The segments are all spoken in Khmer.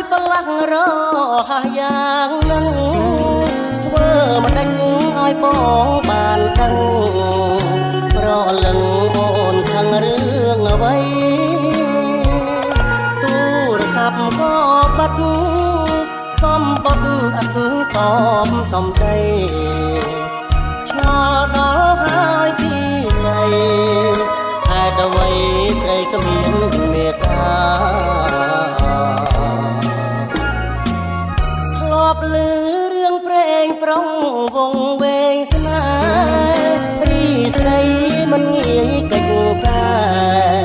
ពីប្រឡាក់រហ័សយ៉ាងនឹងធ្វើមិនដេចឲ្យបងបានដឹងប្រលឹងអូនខាងរឿងអ្វីទូរស័ព្ទក៏បាត់សំបុតអត់តបសំដីឆ្ងល់ដល់ហើយពីស្អីហេតុអ្វីស្រីក៏មានមេត្តាធ្លាប់ឮរឿងព្រេងប្រុងវងវែងស្នេហ៍រីស្រីមិនងាយកិច្ចការ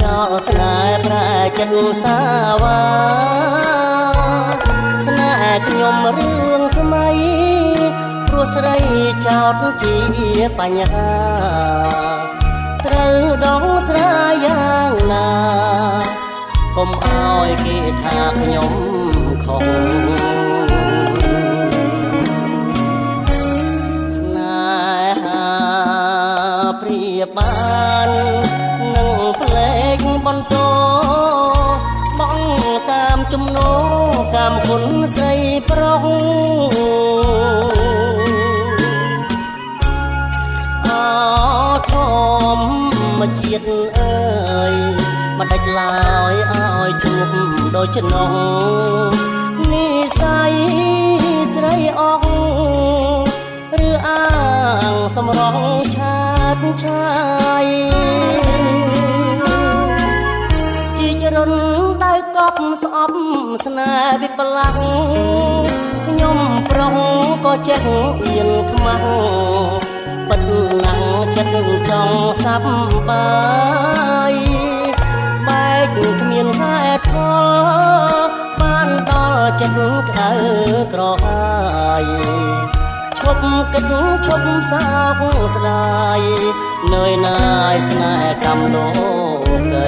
ចោលស្នេហ៍ប្រែចិត្តសាវាស្នេហ៍ខ្ញុំរឿងថ្មីព្រោះស្រីចោតជាបញ្ហាត្រូវដងស្រាយយ៉ាងណាកុំឲ្យគេថាខ្ញុំខុសស្នេហាព្រាបាននឹងផ្លេចបន្តបងតាមចំណូលកម្មគុណស្រីប្រុសធម្មជាតិអើយមិនដាច់ឡើយឲ្យជួបដូចចំណងនិស័យស្រីអងឬអាងសម្រងឆាតឆាយជីចរុនដៅកប់ស្អប់ស្នេហ៍វិបលាក់ខ្ញុំប្រុសក៏ចេះអៀនខ្មាំងពិតណាស់ចិត្តចង់សាប់បាយបែកគ្មានហេតុផលបានដល់ចិត្តក្តៅក្រហាយឈប់គិតឈប់សោកស្ដាយនឿយណាយស្នេហ៍កម្មលោកី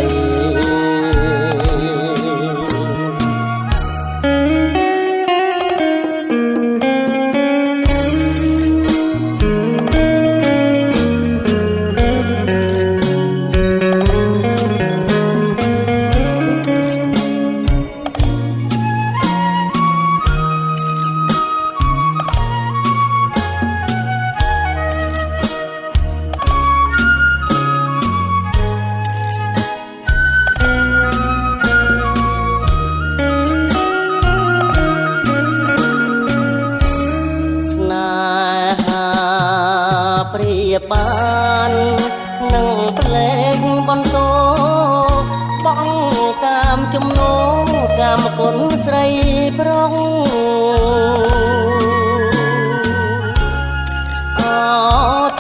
បាននឹងផ្លេចបន្តបងតាមចំណូលកម្មគុណស្រីប្រុស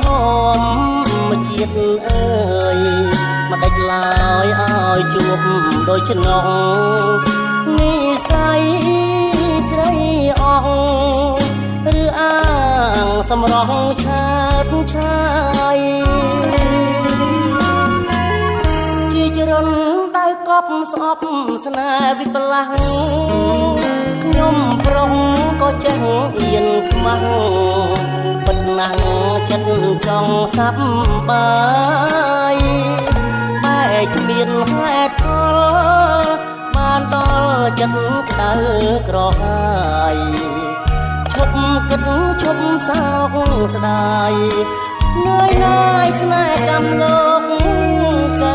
ធម្មជាតិអើយមិនដាច់ឡើយឲ្យជួបដូចចំណងនិស័យស្រីអងឬអាងសម្រងឆាតឆាយជីចរុនដៅកប់ស្អប់ស្នេហ៍វិបលាក់ខ្ញុំប្រុសក៏ចេះអៀនខ្មាំងពិតណាស់ចិត្តចង់សាប់បាយបែកគ្មានហេតុផលបានដល់ចិត្តក្តៅក្រហាយឈប់គិតឈប់សោកស្ដាយនឿយណាយស្នេហ៍កម្មលោកកៃ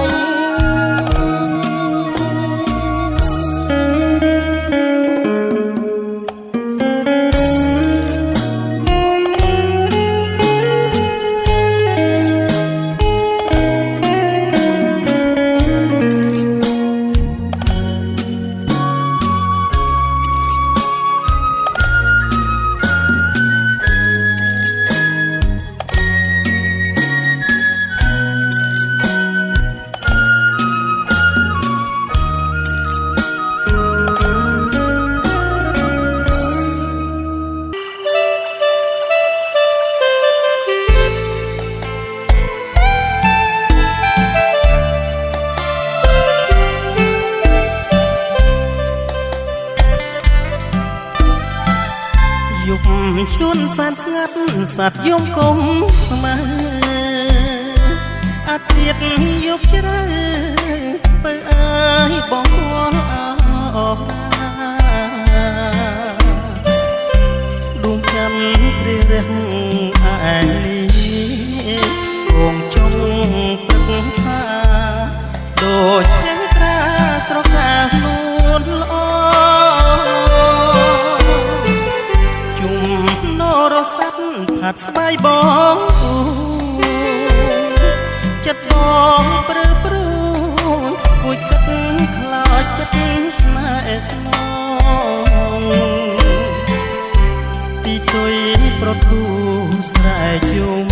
ជួនសានស្ងាត់សត្វយំគុំស្មើអាត្រៀតយប់ជ្រៅបើអើយបងគួងអរ ស្បែកបងចិត្តបងព្រឺព្រឺគួចគិតខ្លោចចិត្តស្នេហ៍ស្មងទីទុយប្រទូស្រែជុំ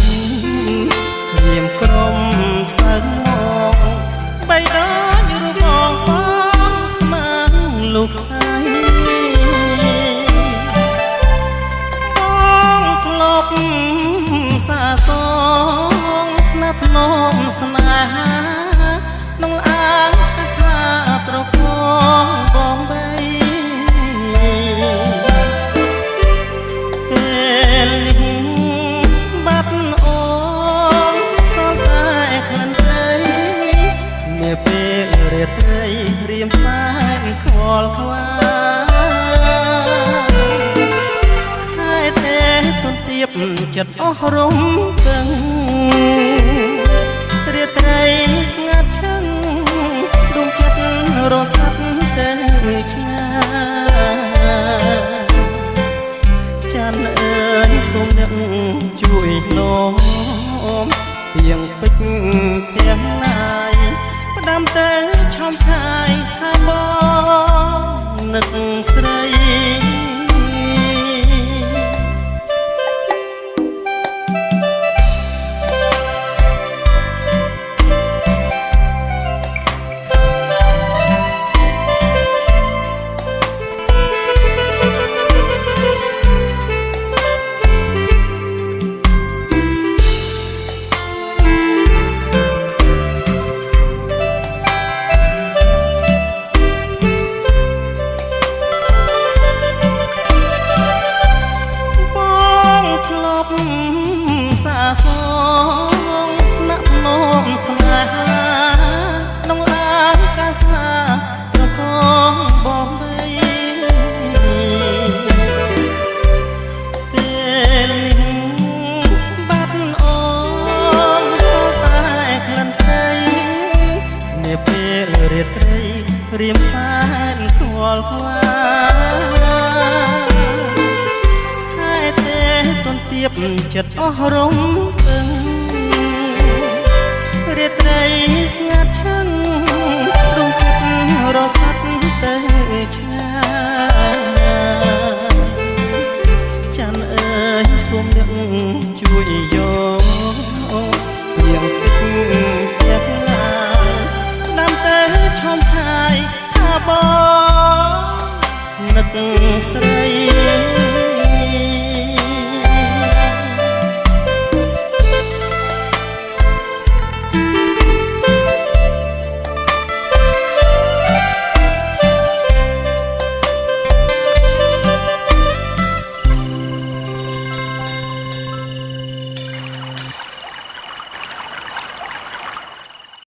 រៀមក្រុមសើមងបៃដករូបបងស្មាំងលោកស្រីបងធ្លាប់សាសងថ្នាក់ធ្នមស្នេហាក្នុងអាងថាត្រកងបងបីពេលនេះបាត់អូនសល់តែក្លិនស្រីនាពេលរាត្រីរៀមសែនខ្វល់ខ្វាខែទេទុនទៀបចិត្តអស់រំពឹងរាត្រីស្ងាត់ឈឹងដួងចិត្តរសាត់ទៅឆ្ងាយច័ន្ទអើយសូមអ្នកជួយនោមទៀងពេជ្រទាំងណាយផ្ដាំទៅឆោមឆាយថាបងនឹកស្រីសងណាក់នោមស្នេហាក្នុងអាកាសាត្រកងបងបីពេលនេះបាត់អូនសល់តែក្លិនស្រីនាពេលរាត្រីរៀមសែនខ្វល់ខ្វាចិត្តអស់រំពឹងរាត្រីស្ងាត់ឈឹងដួងចិត្តរសាត់ទៅឆ្ងាយច័ន្ទអើយសូមអ្នកជួយយករៀងពេជ្រទាំងឡាយដាំទៅឆោមឆាយថាបងនឹកស្រី